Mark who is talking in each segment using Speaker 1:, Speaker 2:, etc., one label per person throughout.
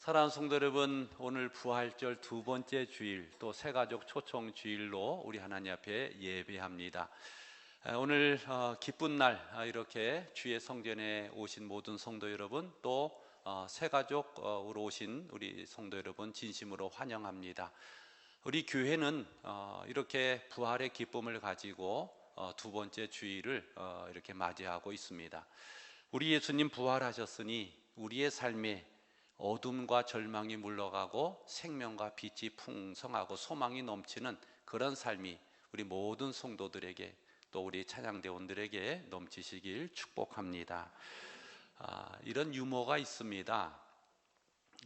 Speaker 1: 사랑하는 성도 여러분, 오늘 부활절 두 번째 주일, 또 새가족 초청 주일로 우리 하나님 앞에 예배합니다. 오늘 기쁜 날, 이렇게 주의 성전에 오신 모든 성도 여러분, 또 새가족으로 오신 우리 성도 여러분 진심으로 환영합니다. 우리 교회는 이렇게 부활의 기쁨을 가지고 두 번째 주일을 이렇게 맞이하고 있습니다. 우리 예수님 부활하셨으니 우리의 삶에 어둠과 절망이 물러가고 생명과 빛이 풍성하고 소망이 넘치는 그런 삶이 우리 모든 성도들에게, 또 우리 찬양대원들에게 넘치시길 축복합니다. 이런 유머가 있습니다.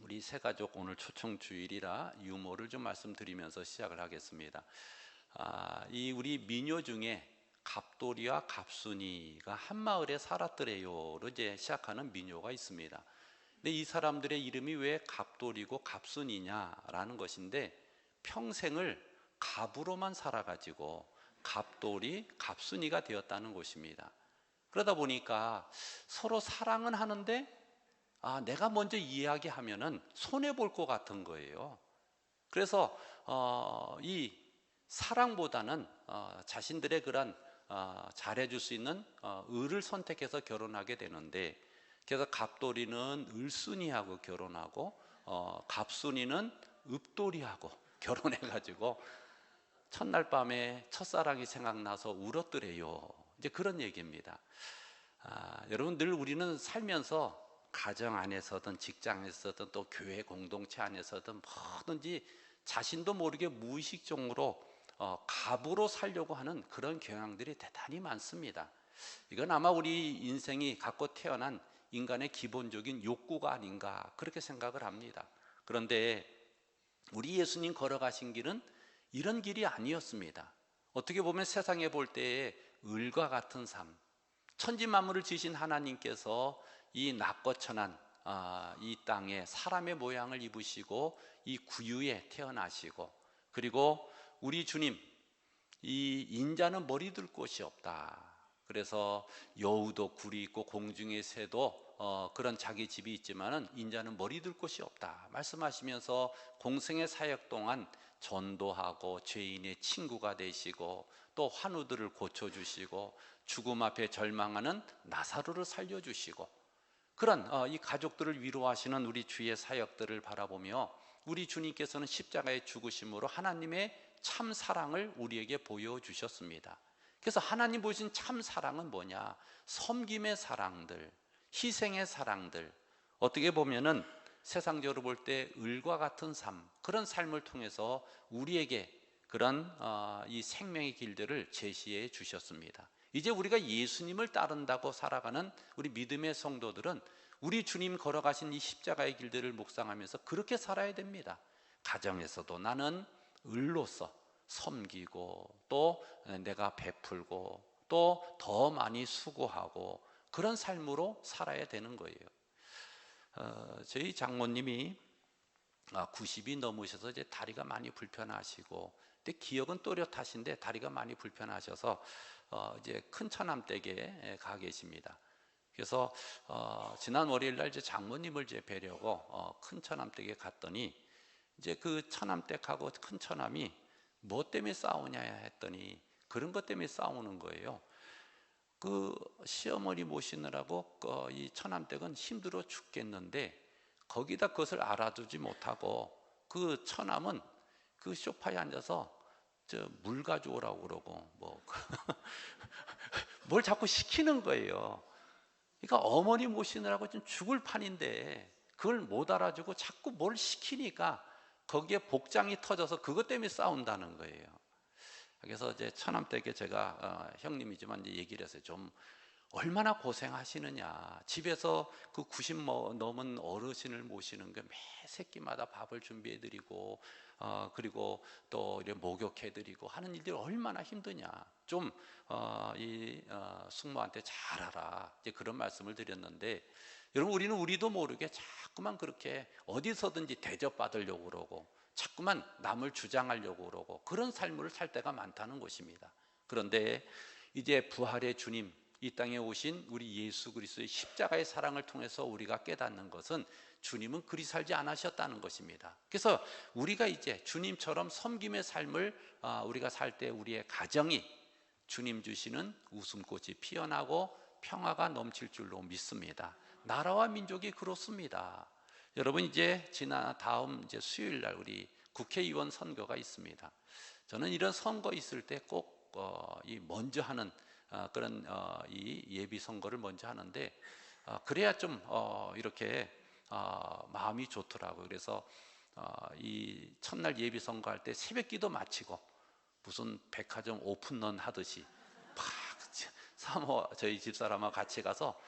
Speaker 1: 우리 새가족 오늘 초청주일이라 유머를 좀 말씀드리면서 시작을 하겠습니다. 이 우리 민요 중에 갑돌이와 갑순이가 한 마을에 살았더래요로 이제 시작하는 민요가 있습니다. 근데 이 사람들의 이름이 왜 갑돌이고 갑순이냐라는 것인데, 평생을 갑으로만 살아가지고 갑돌이, 갑순이가 되었다는 것입니다. 그러다 보니까 서로 사랑은 하는데 내가 먼저 이야기하면은 손해볼 것 같은 거예요. 그래서 이 사랑보다는 자신들의 그런 잘해줄 수 있는 을을 선택해서 결혼하게 되는데, 그래서 갑돌이는 을순이하고 결혼하고 갑순이는 읍돌이하고 결혼해가지고 첫날 밤에 첫사랑이 생각나서 울었더래요. 이제 그런 얘기입니다. 여러분, 늘 우리는 살면서 가정 안에서든 직장에서든 또 교회 공동체 안에서든 뭐든지 자신도 모르게 무의식적으로 갑으로 살려고 하는 그런 경향들이 대단히 많습니다. 이건 아마 우리 인생이 갖고 태어난 인간의 기본적인 욕구가 아닌가, 그렇게 생각을 합니다. 그런데 우리 예수님 걸어가신 길은 이런 길이 아니었습니다. 어떻게 보면 세상에 볼 때에 을과 같은 삶, 천지 만물을 지으신 하나님께서 이 낙거천한 이 땅에 사람의 모양을 입으시고 이 구유에 태어나시고, 그리고 우리 주님, 이 인자는 머리 둘 곳이 없다. 그래서 여우도 굴이 있고 공중의 새도 그런 자기 집이 있지만은 인자는 머리 둘 곳이 없다 말씀하시면서 공생의 사역 동안 전도하고 죄인의 친구가 되시고, 또 환우들을 고쳐주시고, 죽음 앞에 절망하는 나사로를 살려주시고, 그런 이 가족들을 위로하시는 우리 주의 사역들을 바라보며 우리 주님께서는 십자가의 죽으심으로 하나님의 참 사랑을 우리에게 보여주셨습니다. 그래서 하나님 보신 참 사랑은 뭐냐? 섬김의 사랑들, 희생의 사랑들, 어떻게 보면은 세상적으로 볼 때 을과 같은 삶, 그런 삶을 통해서 우리에게 그런 이 생명의 길들을 제시해 주셨습니다. 이제 우리가 예수님을 따른다고 살아가는 우리 믿음의 성도들은 우리 주님 걸어가신 이 십자가의 길들을 묵상하면서 그렇게 살아야 됩니다. 가정에서도 나는 을로서 섬기고, 또 내가 베풀고, 또 더 많이 수고하고, 그런 삶으로 살아야 되는 거예요. 저희 장모님이 90이 넘으셔서 이제 다리가 많이 불편하시고, 근데 기억은 또렷하신데 다리가 많이 불편하셔서 이제 큰 처남댁에 가 계십니다. 그래서 지난 월요일 날 이제 장모님을 이제 뵈려고 큰 처남댁에 갔더니, 이제 그 처남댁하고 큰 처남이 뭐 때문에 싸우냐 했더니 그런 것 때문에 싸우는 거예요. 그 시어머니 모시느라고 이 처남댁은 힘들어 죽겠는데, 거기다 그것을 알아두지 못하고 그 처남은 그 소파에 앉아서 물 가져오라고 그러고 뭘 자꾸 시키는 거예요. 그러니까 어머니 모시느라고 좀 죽을 판인데 그걸 못 알아주고 자꾸 뭘 시키니까 거기에 복장이 터져서 그것 때문에 싸운다는 거예요. 그래서 이제 처남댁에 제가 형님이지만 이제 얘기를 했어요. 좀 얼마나 고생하시느냐. 집에서 그 90 넘은 어르신을 모시는 게 매 새끼마다 밥을 준비해드리고, 그리고 또 이렇게 목욕해드리고 하는 일들이 얼마나 힘드냐. 좀 이 숙모한테 잘하라. 이제 그런 말씀을 드렸는데, 여러분, 우리도 모르게 자꾸만 그렇게 어디서든지 대접받으려고 그러고, 자꾸만 남을 주장하려고 그러고, 그런 삶을 살 때가 많다는 것입니다. 그런데 이제 부활의 주님, 이 땅에 오신 우리 예수 그리스도의 십자가의 사랑을 통해서 우리가 깨닫는 것은 주님은 그리 살지 않으셨다는 것입니다. 그래서 우리가 이제 주님처럼 섬김의 삶을 우리가 살 때 우리의 가정이 주님 주시는 웃음꽃이 피어나고 평화가 넘칠 줄로 믿습니다. 나라와 민족이 그렇습니다. 여러분, 이제 다음 이제 수요일 날 우리 국회의원 선거가 있습니다. 저는 이런 선거 있을 때 꼭 이 먼저 하는 그런 이 예비 선거를 먼저 하는데, 그래야 좀 이렇게 마음이 좋더라고요. 그래서 이 첫날 예비 선거할 때 새벽기도 마치고 무슨 백화점 오픈런 하듯이 막 사모 저희 집사람하고 같이 가서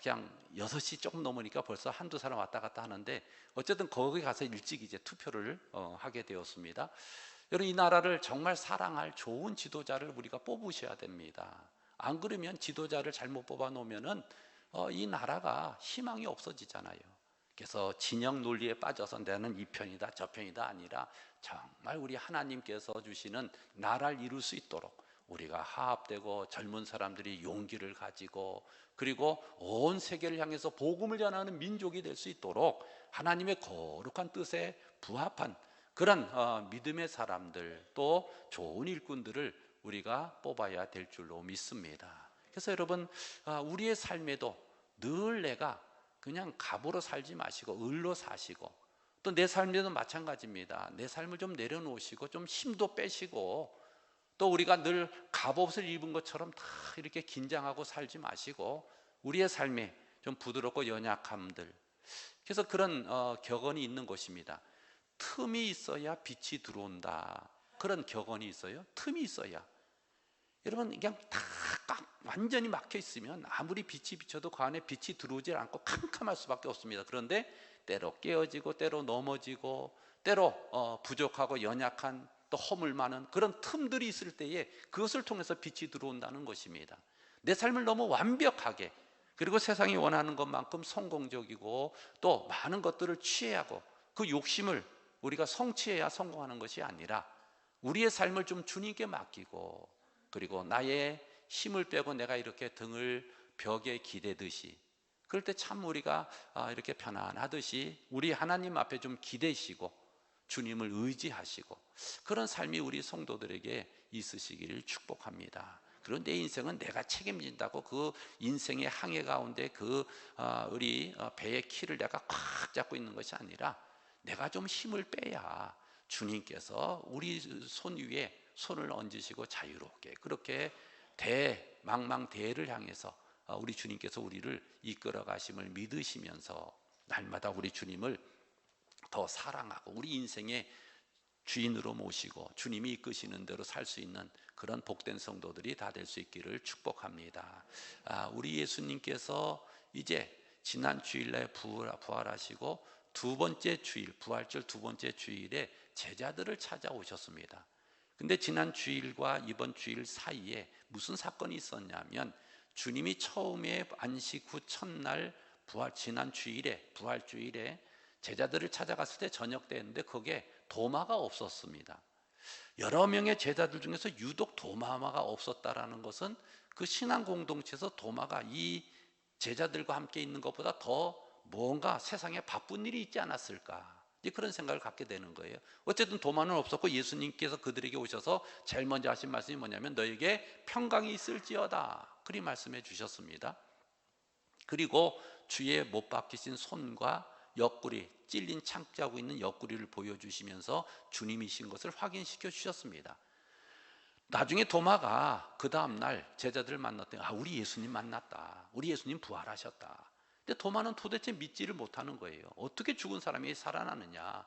Speaker 1: 그냥 6시 조금 넘으니까 벌써 한두 사람 왔다 갔다 하는데, 어쨌든 거기 가서 일찍 이제 투표를 하게 되었습니다. 여러분, 이 나라를 정말 사랑할 좋은 지도자를 우리가 뽑으셔야 됩니다. 안 그러면 지도자를 잘못 뽑아 놓으면은 이 나라가 희망이 없어지잖아요. 그래서 진영 논리에 빠져서 나는 이 편이다 저 편이다 아니라, 정말 우리 하나님께서 주시는 나라를 이룰 수 있도록 우리가 화합되고 젊은 사람들이 용기를 가지고, 그리고 온 세계를 향해서 복음을 전하는 민족이 될 수 있도록 하나님의 거룩한 뜻에 부합한 그런 믿음의 사람들, 또 좋은 일꾼들을 우리가 뽑아야 될 줄로 믿습니다. 그래서 여러분, 우리의 삶에도 늘 내가 그냥 갑으로 살지 마시고 을로 사시고, 또 내 삶에도 마찬가지입니다. 내 삶을 좀 내려놓으시고 좀 힘도 빼시고, 또 우리가 늘 갑옷을 입은 것처럼 다 이렇게 긴장하고 살지 마시고, 우리의 삶에 좀 부드럽고 연약함들, 그래서 그런 격언이 있는 것입니다. 틈이 있어야 빛이 들어온다. 그런 격언이 있어요. 틈이 있어야. 여러분, 그냥 다 완전히 막혀 있으면 아무리 빛이 비쳐도 그 안에 빛이 들어오지 않고 캄캄할 수밖에 없습니다. 그런데 때로 깨어지고 때로 넘어지고 때로 부족하고 연약한, 또 허물 많은 그런 틈들이 있을 때에 그것을 통해서 빛이 들어온다는 것입니다. 내 삶을 너무 완벽하게, 그리고 세상이 원하는 것만큼 성공적이고 또 많은 것들을 취해하고 그 욕심을 우리가 성취해야 성공하는 것이 아니라, 우리의 삶을 좀 주님께 맡기고, 그리고 나의 힘을 빼고 내가 이렇게 등을 벽에 기대듯이, 그럴 때 참 우리가 이렇게 편안하듯이 우리 하나님 앞에 좀 기대시고 주님을 의지하시고, 그런 삶이 우리 성도들에게 있으시기를 축복합니다. 그리고 내 인생은 내가 책임진다고 그 인생의 항해 가운데 우리 배의 키를 내가 꽉 잡고 있는 것이 아니라, 내가 좀 힘을 빼야 주님께서 우리 손 위에 손을 얹으시고 자유롭게 그렇게 망망대해를 향해서 우리 주님께서 우리를 이끌어 가심을 믿으시면서 날마다 우리 주님을 더 사랑하고 우리 인생의 주인으로 모시고 주님이 이끄시는 대로 살 수 있는 그런 복된 성도들이 다 될 수 있기를 축복합니다. 우리 예수님께서 이제 지난 주일날 부활하시고 두 번째 주일, 부활절 두 번째 주일에 제자들을 찾아오셨습니다. 근데 지난 주일과 이번 주일 사이에 무슨 사건이 있었냐면, 주님이 처음에 안식 후 첫날 지난 주일에, 부활주일에 제자들을 찾아갔을 때 저녁 때였는데 거기에 도마가 없었습니다. 여러 명의 제자들 중에서 유독 도마가 없었다라는 것은 그 신앙 공동체에서 도마가 이 제자들과 함께 있는 것보다 더 뭔가 세상에 바쁜 일이 있지 않았을까, 그런 생각을 갖게 되는 거예요. 어쨌든 도마는 없었고 예수님께서 그들에게 오셔서 제일 먼저 하신 말씀이 뭐냐면, 너에게 평강이 있을지어다, 그리 말씀해 주셨습니다. 그리고 주의 못 박히신 손과 옆구리, 찔린 창자고 있는 옆구리를 보여주시면서 주님이신 것을 확인시켜 주셨습니다. 나중에 도마가 그 다음날 제자들을 만났더니 우리 예수님 만났다, 우리 예수님 부활하셨다. 근데 도마는 도대체 믿지를 못하는 거예요. 어떻게 죽은 사람이 살아나느냐.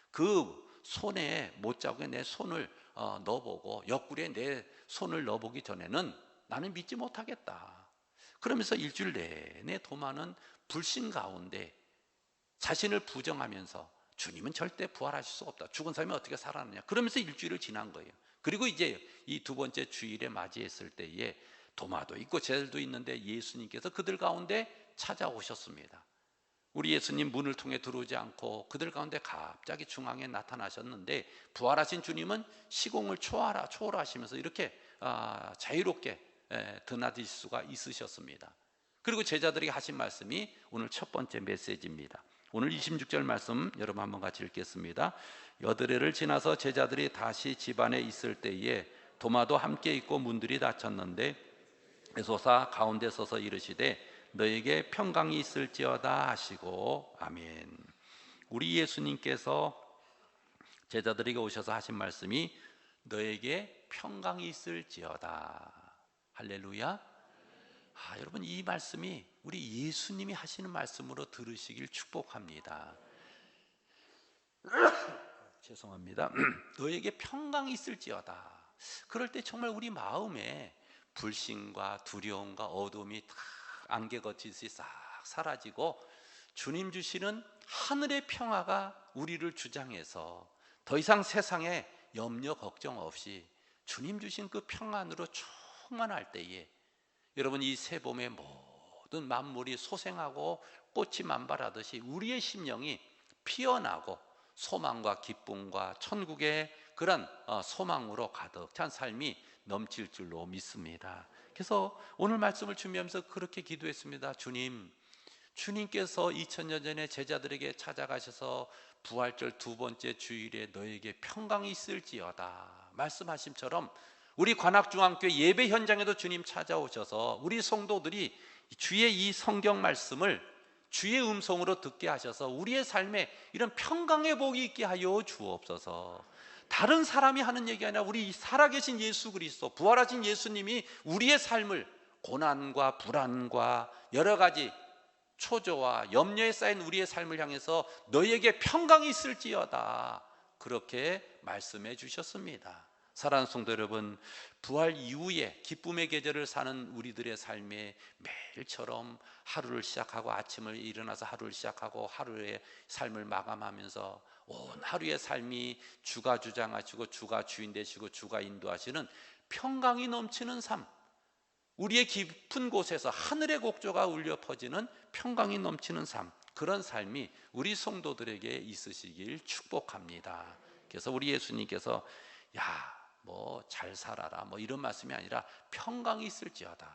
Speaker 1: 그 손에 못자국에 내 손을 넣어보고 옆구리에 내 손을 넣어보기 전에는 나는 믿지 못하겠다. 그러면서 일주일 내내 도마는 불신 가운데 자신을 부정하면서 주님은 절대 부활하실 수가 없다, 죽은 사람이 어떻게 살아나냐, 그러면서 일주일을 지난 거예요. 그리고 이제 이 두 번째 주일에 맞이했을 때에 도마도 있고 제자들도 있는데 예수님께서 그들 가운데 찾아오셨습니다. 우리 예수님 문을 통해 들어오지 않고 그들 가운데 갑자기 중앙에 나타나셨는데, 부활하신 주님은 시공을 초월하시면서 이렇게 자유롭게 드나드실 수가 있으셨습니다. 그리고 제자들에게 하신 말씀이 오늘 첫 번째 메시지입니다. 오늘 26절 말씀 여러분 한번 같이 읽겠습니다. 여드레를 지나서 제자들이 다시 집 안에 있을 때에 도마도 함께 있고 문들이 닫혔는데 에소사 가운데 서서 이르시되 너에게 평강이 있을지어다 하시고. 아멘. 우리 예수님께서 제자들에게 오셔서 하신 말씀이 너에게 평강이 있을지어다. 할렐루야. 여러분, 이 말씀이 우리 예수님이 하시는 말씀으로 들으시길 축복합니다. 죄송합니다. 너에게 평강이 있을지어다. 그럴 때 정말 우리 마음에 불신과 두려움과 어둠이 다 안개 거치듯이 싹 사라지고 주님 주시는 하늘의 평화가 우리를 주장해서 더 이상 세상에 염려 걱정 없이 주님 주신 그 평안으로 충만할 때에 여러분, 이 새봄의 모든 만물이 소생하고 꽃이 만발하듯이 우리의 심령이 피어나고 소망과 기쁨과 천국의 그런 소망으로 가득 찬 삶이 넘칠 줄로 믿습니다. 그래서 오늘 말씀을 준비하면서 그렇게 기도했습니다. 주님께서 2000년 전에 제자들에게 찾아가셔서 부활절 두 번째 주일에 너에게 평강이 있을지어다 말씀하심처럼 우리 관악중앙교회 예배 현장에도 주님 찾아오셔서 우리 성도들이 주의 이 성경 말씀을 주의 음성으로 듣게 하셔서 우리의 삶에 이런 평강의 복이 있게 하여 주옵소서. 다른 사람이 하는 얘기 아니라 우리 살아계신 예수 그리스도, 부활하신 예수님이 우리의 삶을 고난과 불안과 여러 가지 초조와 염려에 쌓인 우리의 삶을 향해서 너에게 평강이 있을지어다 그렇게 말씀해 주셨습니다. 사랑하는 성도 여러분, 부활 이후에 기쁨의 계절을 사는 우리들의 삶에 매일처럼 하루를 시작하고 아침을 일어나서 하루를 시작하고 하루의 삶을 마감하면서 온 하루의 삶이 주가 주장하시고 주가 주인 되시고 주가 인도하시는 평강이 넘치는 삶, 우리의 깊은 곳에서 하늘의 곡조가 울려 퍼지는 평강이 넘치는 삶, 그런 삶이 우리 성도들에게 있으시길 축복합니다. 그래서 우리 예수님께서 잘 살아라 이런 말씀이 아니라 평강이 있을지어다.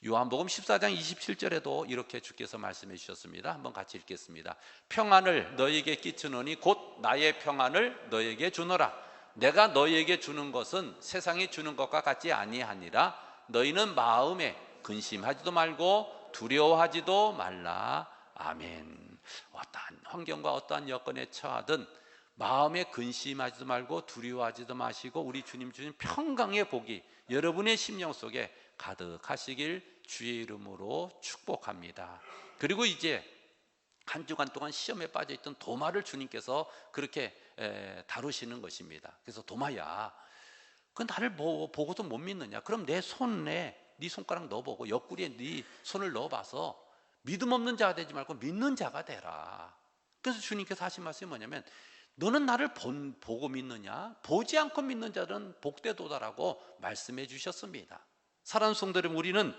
Speaker 1: 요한복음 14장 27절에도 이렇게 주께서 말씀해 주셨습니다. 한번 같이 읽겠습니다. 평안을 너에게 끼치노니 곧 나의 평안을 너에게 주노라. 내가 너에게 주는 것은 세상이 주는 것과 같지 아니하니라. 너희는 마음에 근심하지도 말고 두려워하지도 말라. 아멘. 어떠한 환경과 어떠한 여건에 처하든 마음에 근심하지도 말고 두려워하지도 마시고 우리 주님 주신 평강의 복이 여러분의 심령 속에 가득하시길 주의 이름으로 축복합니다. 그리고 이제 한 주간 동안 시험에 빠져있던 도마를 주님께서 그렇게 다루시는 것입니다. 그래서 도마야, 그 나를 보고도 못 믿느냐? 그럼 내 손에 네 손가락 넣어보고 옆구리에 네 손을 넣어봐서 믿음 없는 자가 되지 말고 믿는 자가 되라. 그래서 주님께서 하신 말씀이 뭐냐면 너는 나를 보고 믿느냐? 보지 않고 믿는 자들은 복되도다라고 말씀해 주셨습니다. 사랑하는 성도 여러분, 우리는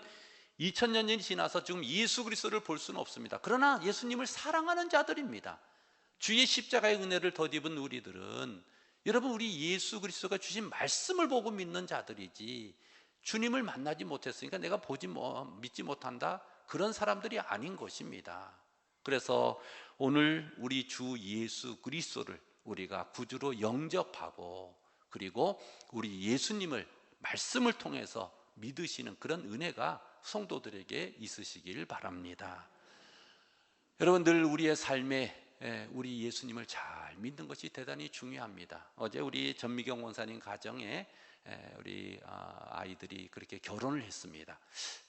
Speaker 1: 2000년이 지나서 지금 예수 그리스도를 볼 수는 없습니다. 그러나 예수님을 사랑하는 자들입니다. 주의 십자가의 은혜를 덧입은 우리들은 여러분, 우리 예수 그리스도가 주신 말씀을 보고 믿는 자들이지 주님을 만나지 못했으니까 내가 믿지 못한다, 그런 사람들이 아닌 것입니다. 그래서 오늘 우리 주 예수 그리스도를 우리가 구주로 영접하고 그리고 우리 예수님을 말씀을 통해서 믿으시는 그런 은혜가 성도들에게 있으시길 바랍니다. 여러분, 늘 우리의 삶에 우리 예수님을 잘 믿는 것이 대단히 중요합니다. 어제 우리 전미경 원사님 가정에 우리 아이들이 그렇게 결혼을 했습니다.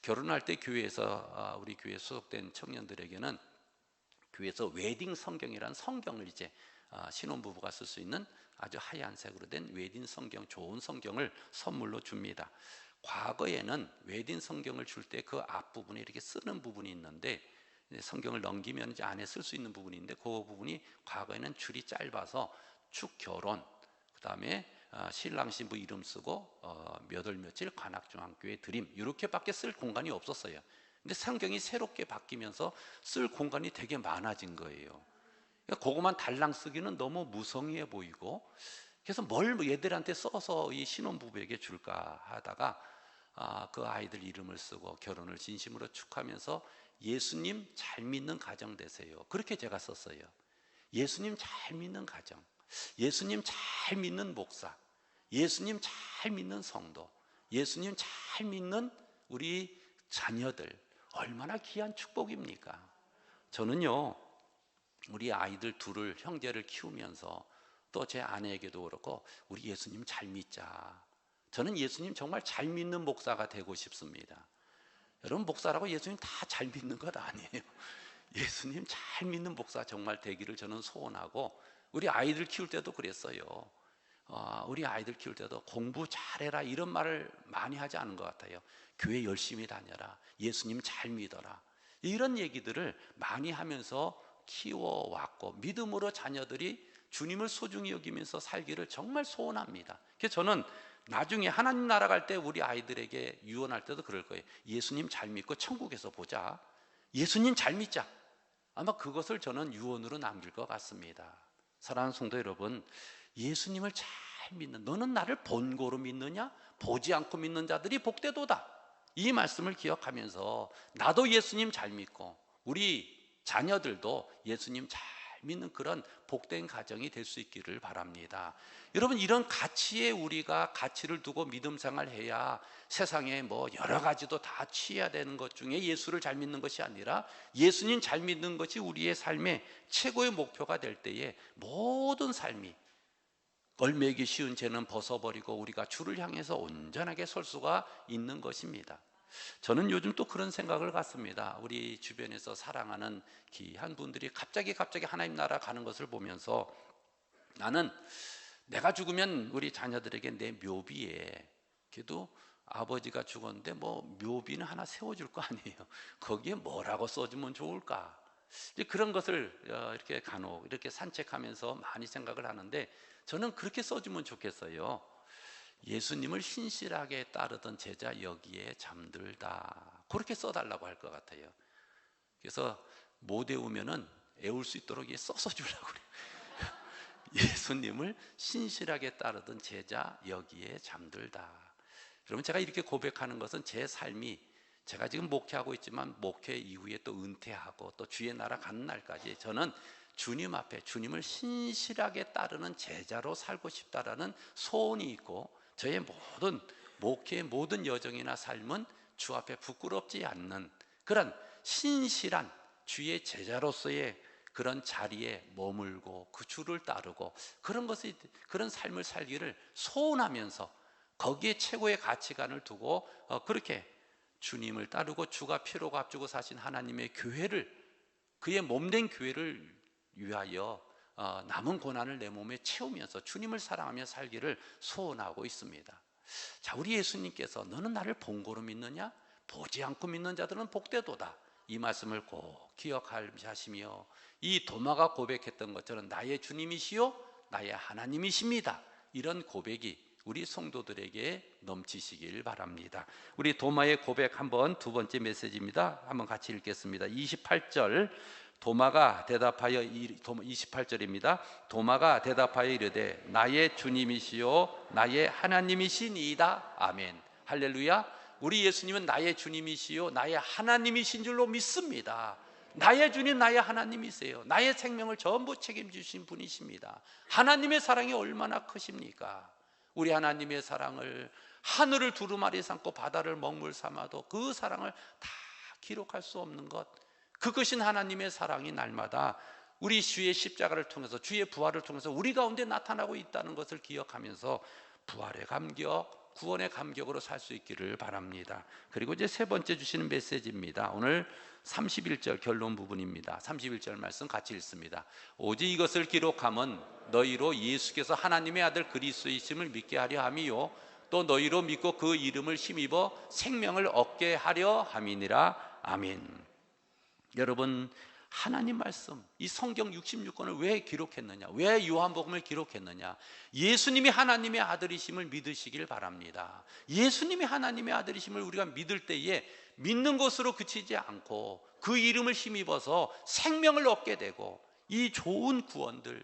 Speaker 1: 결혼할 때 교회에서 우리 교회에 소속된 청년들에게는 교회에서 웨딩 성경이라는 성경을 이제 신혼부부가 쓸 수 있는 아주 하얀색으로 된 웨딩 성경, 좋은 성경을 선물로 줍니다. 과거에는 웨딩 성경을 줄 때 그 앞부분에 이렇게 쓰는 부분이 있는데 성경을 넘기면 이제 안에 쓸 수 있는 부분이 있는데 그 부분이 과거에는 줄이 짧아서 축 결혼, 그 다음에 신랑 신부 이름 쓰고 몇 월 며칠 관악중앙교회 드림, 이렇게밖에 쓸 공간이 없었어요. 근데 성경이 새롭게 바뀌면서 쓸 공간이 되게 많아진 거예요. 그러니까 그것만 달랑 쓰기는 너무 무성의해 보이고, 그래서 뭘 얘들한테 써서 이 신혼부부에게 줄까 하다가 그 아이들 이름을 쓰고 결혼을 진심으로 축하하면서 예수님 잘 믿는 가정 되세요. 그렇게 제가 썼어요. 예수님 잘 믿는 가정, 예수님 잘 믿는 목사, 예수님 잘 믿는 성도, 예수님 잘 믿는 우리 자녀들, 얼마나 귀한 축복입니까? 저는요, 우리 아이들 둘을, 형제를 키우면서 또 제 아내에게도 그렇고 우리 예수님 잘 믿자. 저는 예수님 정말 잘 믿는 목사가 되고 싶습니다. 여러분, 목사라고 예수님 다 잘 믿는 것 아니에요. 예수님 잘 믿는 목사 정말 되기를 저는 소원하고, 우리 아이들 키울 때도 그랬어요. 우리 아이들 키울 때도 공부 잘해라 이런 말을 많이 하지 않은 것 같아요. 교회 열심히 다녀라, 예수님 잘 믿어라, 이런 얘기들을 많이 하면서 키워왔고, 믿음으로 자녀들이 주님을 소중히 여기면서 살기를 정말 소원합니다. 그래서 저는 나중에 하나님 나라 갈 때 우리 아이들에게 유언할 때도 그럴 거예요. 예수님 잘 믿고 천국에서 보자, 예수님 잘 믿자. 아마 그것을 저는 유언으로 남길 것 같습니다. 사랑하는 성도 여러분, 예수님을 잘 믿는, 너는 나를 본고로 믿느냐? 보지 않고 믿는 자들이 복되도다. 이 말씀을 기억하면서 나도 예수님 잘 믿고 우리 자녀들도 예수님 잘 믿는 그런 복된 가정이 될 수 있기를 바랍니다. 여러분, 이런 가치에 우리가 가치를 두고 믿음 생활해야 세상에 뭐 여러 가지도 다 취해야 되는 것 중에 예수를 잘 믿는 것이 아니라 예수님 잘 믿는 것이 우리의 삶의 최고의 목표가 될 때에 모든 삶이, 걸매기 쉬운 죄는 벗어버리고 우리가 주를 향해서 온전하게 설 수가 있는 것입니다. 저는 요즘 또 그런 생각을 갖습니다. 우리 주변에서 사랑하는 귀한 분들이 갑자기 하나님 나라 가는 것을 보면서, 나는 내가 죽으면 우리 자녀들에게 내 묘비에, 그래도 아버지가 죽었는데 뭐 묘비는 하나 세워줄 거 아니에요. 거기에 뭐라고 써주면 좋을까? 이제 그런 것을 이렇게 간혹 이렇게 산책하면서 많이 생각을 하는데, 저는 그렇게 써주면 좋겠어요. 예수님을 신실하게 따르던 제자 여기에 잠들다, 그렇게 써달라고 할 것 같아요. 그래서 못 외우면은 외울 수 있도록 써서 주려고 그래요. 예수님을 신실하게 따르던 제자 여기에 잠들다. 여러분, 제가 이렇게 고백하는 것은 제 삶이, 제가 지금 목회하고 있지만 목회 이후에 또 은퇴하고 또 주의 나라 가는 날까지 저는 주님 앞에 주님을 신실하게 따르는 제자로 살고 싶다라는 소원이 있고, 저의 모든 목회의 모든 여정이나 삶은 주 앞에 부끄럽지 않는 그런 신실한 주의 제자로서의 그런 자리에 머물고 그 주를 따르고 그런 삶을 살기를 소원하면서, 거기에 최고의 가치관을 두고 그렇게 주님을 따르고 주가 피로 값주고 사신 하나님의 교회를, 그의 몸된 교회를 위하여 남은 고난을 내 몸에 채우면서 주님을 사랑하며 살기를 소원하고 있습니다. 자, 우리 예수님께서 너는 나를 본고로 믿느냐? 보지 않고 믿는 자들은 복되도다. 이 말씀을 꼭 기억하시며, 이 도마가 고백했던 것처럼 나의 주님이시요 나의 하나님이십니다, 이런 고백이 우리 성도들에게 넘치시길 바랍니다. 우리 도마의 고백 한번, 두 번째 메시지입니다. 한번 같이 읽겠습니다. 28절, 도마가 대답하여, 28절입니다. 도마가 대답하여 이르되 나의 주님이시요 나의 하나님이시니이다. 아멘. 할렐루야. 우리 예수님은 나의 주님이시요 나의 하나님이신 줄로 믿습니다. 나의 주님, 나의 하나님이세요. 나의 생명을 전부 책임지신 분이십니다. 하나님의 사랑이 얼마나 크십니까? 우리 하나님의 사랑을, 하늘을 두루마리 삼고 바다를 먹물 삼아도 그 사랑을 다 기록할 수 없는 것, 그것인 하나님의 사랑이 날마다 우리 주의 십자가를 통해서, 주의 부활을 통해서 우리 가운데 나타나고 있다는 것을 기억하면서 부활의 감격, 구원의 감격으로 살 수 있기를 바랍니다. 그리고 이제 세 번째 주시는 메시지입니다. 오늘 31절 결론 부분입니다. 31절 말씀 같이 읽습니다. 오직 이것을 기록함은 너희로 예수께서 하나님의 아들 그리스도이심을 믿게 하려 함이요 또 너희로 믿고 그 이름을 힘입어 생명을 얻게 하려 함이니라. 아멘. 여러분, 하나님 말씀, 이 성경 66권을 왜 기록했느냐? 왜 요한복음을 기록했느냐? 예수님이 하나님의 아들이심을 믿으시길 바랍니다. 예수님이 하나님의 아들이심을 우리가 믿을 때에 믿는 것으로 그치지 않고 그 이름을 힘입어서 생명을 얻게 되고, 이 좋은 구원들,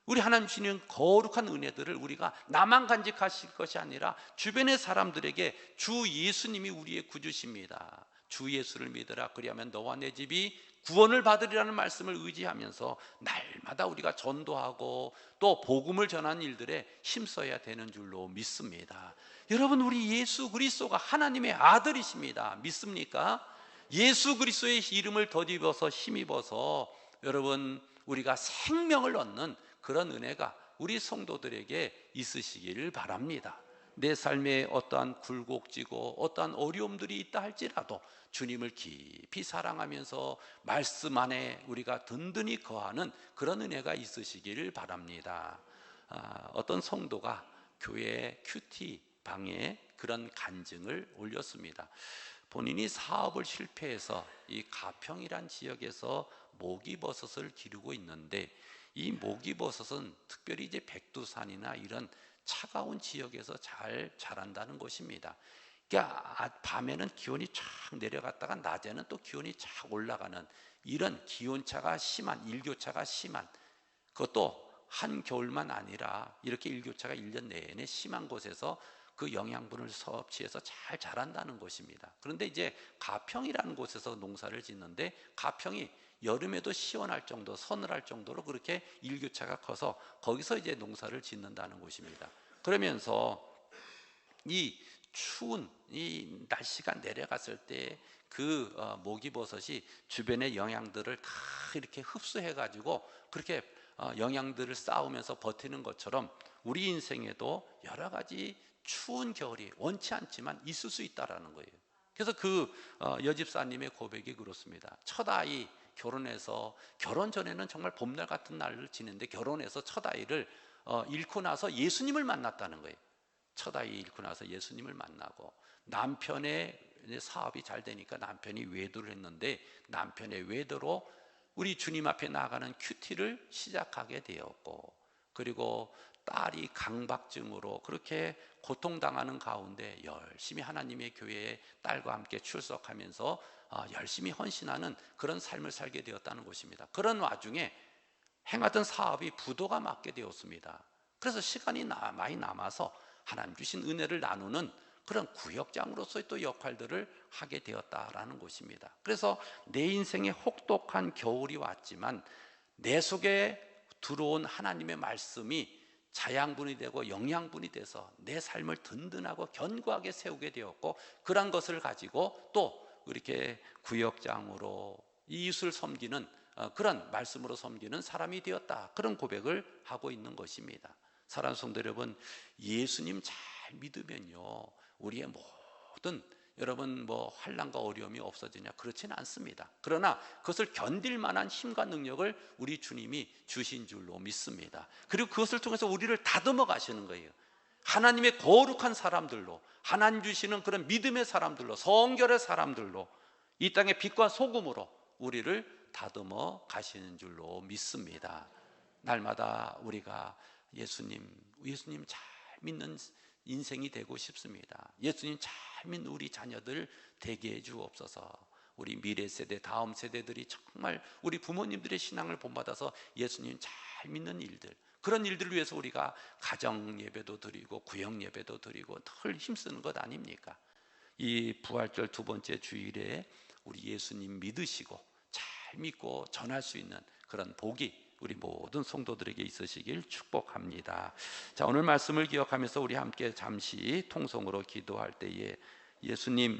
Speaker 1: 우리 하나님 주시는 거룩한 은혜들을 우리가 나만 간직하실 것이 아니라 주변의 사람들에게 주 예수님이 우리의 구주십니다, 주 예수를 믿으라. 그리하면 너와 내 집이 구원을 받으리라는 말씀을 의지하면서 날마다 우리가 전도하고 또 복음을 전하는 일들에 힘써야 되는 줄로 믿습니다. 여러분, 우리 예수 그리스도가 하나님의 아들이십니다. 믿습니까? 예수 그리스도의 이름을 덧입어서 힘입어서 여러분, 우리가 생명을 얻는 그런 은혜가 우리 성도들에게 있으시기를 바랍니다. 내 삶에 어떠한 굴곡지고 어떠한 어려움들이 있다 할지라도 주님을 깊이 사랑하면서 말씀 안에 우리가 든든히 거하는 그런 은혜가 있으시기를 바랍니다. 어떤 성도가 교회 큐티 방에 그런 간증을 올렸습니다. 본인이 사업을 실패해서 이 가평이란 지역에서 모기버섯을 기르고 있는데, 이 모기버섯은 특별히 이제 백두산이나 이런 차가운 지역에서 잘 자란다는 것입니다. 그러니까 밤에는 기온이 쫙 내려갔다가 낮에는 또 기온이 쫙 올라가는 이런 기온차가 심한, 일교차가 심한, 그것도 한겨울만 아니라 이렇게 일교차가 1년 내내 심한 곳에서 그 영양분을 섭취해서 잘 자란다는 것입니다. 그런데 이제 가평이라는 곳에서 농사를 짓는데, 가평이 여름에도 시원할 정도, 서늘할 정도로 그렇게 일교차가 커서 거기서 이제 농사를 짓는다는 것입니다. 그러면서 이 추운 이 날씨가 내려갔을 때 그 모기버섯이 주변의 영양들을 다 이렇게 흡수해 가지고 그렇게 영양들을 쌓으면서 버티는 것처럼 우리 인생에도 여러 가지 추운 겨울이 원치 않지만 있을 수 있다라는 거예요. 그래서 그 여집사님의 고백이 그렇습니다. 첫 아이 결혼해서, 결혼 전에는 정말 봄날 같은 날을 지냈는데 결혼해서 첫 아이를 잃고 나서 예수님을 만났다는 거예요. 첫 아이 잃고 나서 예수님을 만나고, 남편의 사업이 잘 되니까 남편이 외도를 했는데 남편의 외도로 우리 주님 앞에 나가는 큐티를 시작하게 되었고, 그리고 딸이 강박증으로 그렇게 고통당하는 가운데 열심히 하나님의 교회에 딸과 함께 출석하면서 열심히 헌신하는 그런 삶을 살게 되었다는 것입니다. 그런 와중에 행하던 사업이 부도가 맞게 되었습니다. 그래서 시간이 많이 남아서 하나님 주신 은혜를 나누는 그런 구역장으로서의 또 역할들을 하게 되었다라는 것입니다. 그래서 내 인생에 혹독한 겨울이 왔지만 내 속에 들어온 하나님의 말씀이 자양분이 되고 영양분이 돼서 내 삶을 든든하고 견고하게 세우게 되었고, 그런 것을 가지고 또 이렇게 구역장으로 이웃을 섬기는 그런 말씀으로 섬기는 사람이 되었다, 그런 고백을 하고 있는 것입니다. 사랑하는 성도 여러분, 예수님 잘 믿으면요 우리의 모든 여러분 환난과 어려움이 없어지냐? 그렇지는 않습니다. 그러나 그것을 견딜 만한 힘과 능력을 우리 주님이 주신 줄로 믿습니다. 그리고 그것을 통해서 우리를 다듬어 가시는 거예요. 하나님의 거룩한 사람들로, 하나님 주시는 그런 믿음의 사람들로, 성결의 사람들로, 이 땅의 빛과 소금으로 우리를 다듬어 가시는 줄로 믿습니다. 날마다 우리가 예수님 잘 믿는 인생이 되고 싶습니다. 예수님 잘 믿는 우리 자녀들 되게 해 주옵소서. 우리 미래 세대, 다음 세대들이 정말 우리 부모님들의 신앙을 본받아서 예수님 잘 믿는 일들, 그런 일들을 위해서 우리가 가정 예배도 드리고 구역 예배도 드리고 늘 힘쓰는 것 아닙니까? 이 부활절 두 번째 주일에 우리 예수님 믿으시고 잘 믿고 전할 수 있는 그런 복이 우리 모든 성도들에게 있으시길 축복합니다. 자, 오늘 말씀을 기억하면서 우리 함께 잠시 통성으로 기도할 때에 예수님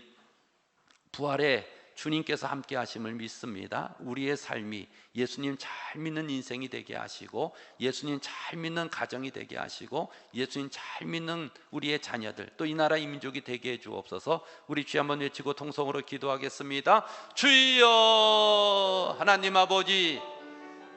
Speaker 1: 부활에 주님께서 함께 하심을 믿습니다. 우리의 삶이 예수님 잘 믿는 인생이 되게 하시고, 예수님 잘 믿는 가정이 되게 하시고, 예수님 잘 믿는 우리의 자녀들, 또 이 나라 이 민족이 되게 해 주옵소서. 우리 주여 한번 외치고 통성으로 기도하겠습니다. 주여, 하나님 아버지,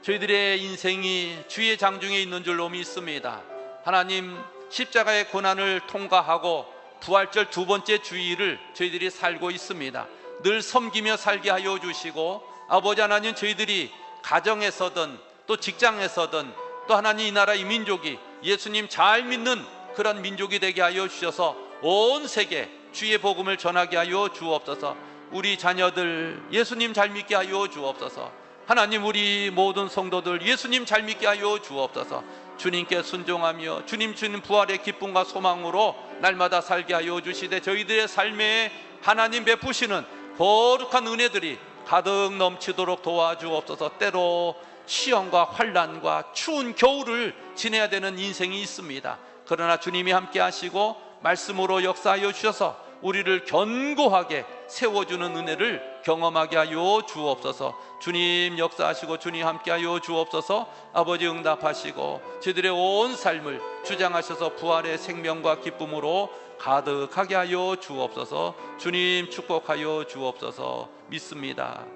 Speaker 1: 저희들의 인생이 주의 장중에 있는 줄로 믿습니다. 하나님, 십자가의 고난을 통과하고 부활절 두 번째 주일을 저희들이 살고 있습니다. 늘 섬기며 살게 하여 주시고, 아버지 하나님, 저희들이 가정에서든 또 직장에서든 또 하나님 이 나라 이 민족이 예수님 잘 믿는 그런 민족이 되게 하여 주셔서 온 세계 주의 복음을 전하게 하여 주옵소서. 우리 자녀들 예수님 잘 믿게 하여 주옵소서. 하나님, 우리 모든 성도들 예수님 잘 믿게 하여 주옵소서. 주님께 순종하며 주님 주는 부활의 기쁨과 소망으로 날마다 살게 하여 주시되, 저희들의 삶에 하나님 베푸시는 거룩한 은혜들이 가득 넘치도록 도와주옵소서. 때로 시험과 환난과 추운 겨울을 지내야 되는 인생이 있습니다. 그러나 주님이 함께 하시고 말씀으로 역사하여 주셔서 우리를 견고하게 세워주는 은혜를 경험하게 하여 주옵소서. 주님 역사하시고 주님 함께하여 주옵소서. 아버지 응답하시고 저희들의 온 삶을 주장하셔서 부활의 생명과 기쁨으로 가득하게 하여 주옵소서. 주님 축복하여 주옵소서. 믿습니다.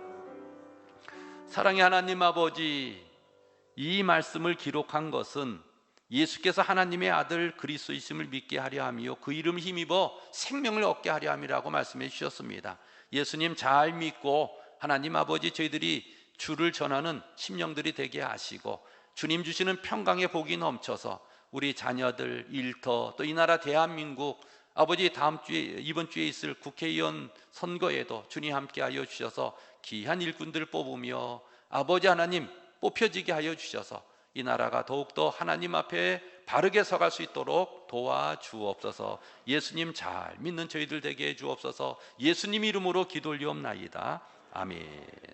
Speaker 1: 사랑의 하나님 아버지, 이 말씀을 기록한 것은 예수께서 하나님의 아들 그리스도이심을 믿게 하려 함이요 그 이름 힘입어 생명을 얻게 하려 함이라고 말씀해 주셨습니다. 예수님 잘 믿고 하나님 아버지 저희들이 주를 전하는 심령들이 되게 하시고 주님 주시는 평강의 복이 넘쳐서 우리 자녀들, 일터, 또 이 나라 대한민국 아버지 다음 주에 이번 주에 있을 국회의원 선거에도 주님 함께하여 주셔서 귀한 일꾼들 뽑으며 아버지 하나님 뽑혀지게 하여 주셔서 이 나라가 더욱더 하나님 앞에 바르게 서갈 수 있도록 도와주옵소서. 예수님 잘 믿는 저희들 되게 해 주옵소서. 예수님 이름으로 기도 올리옵나이다. 아멘.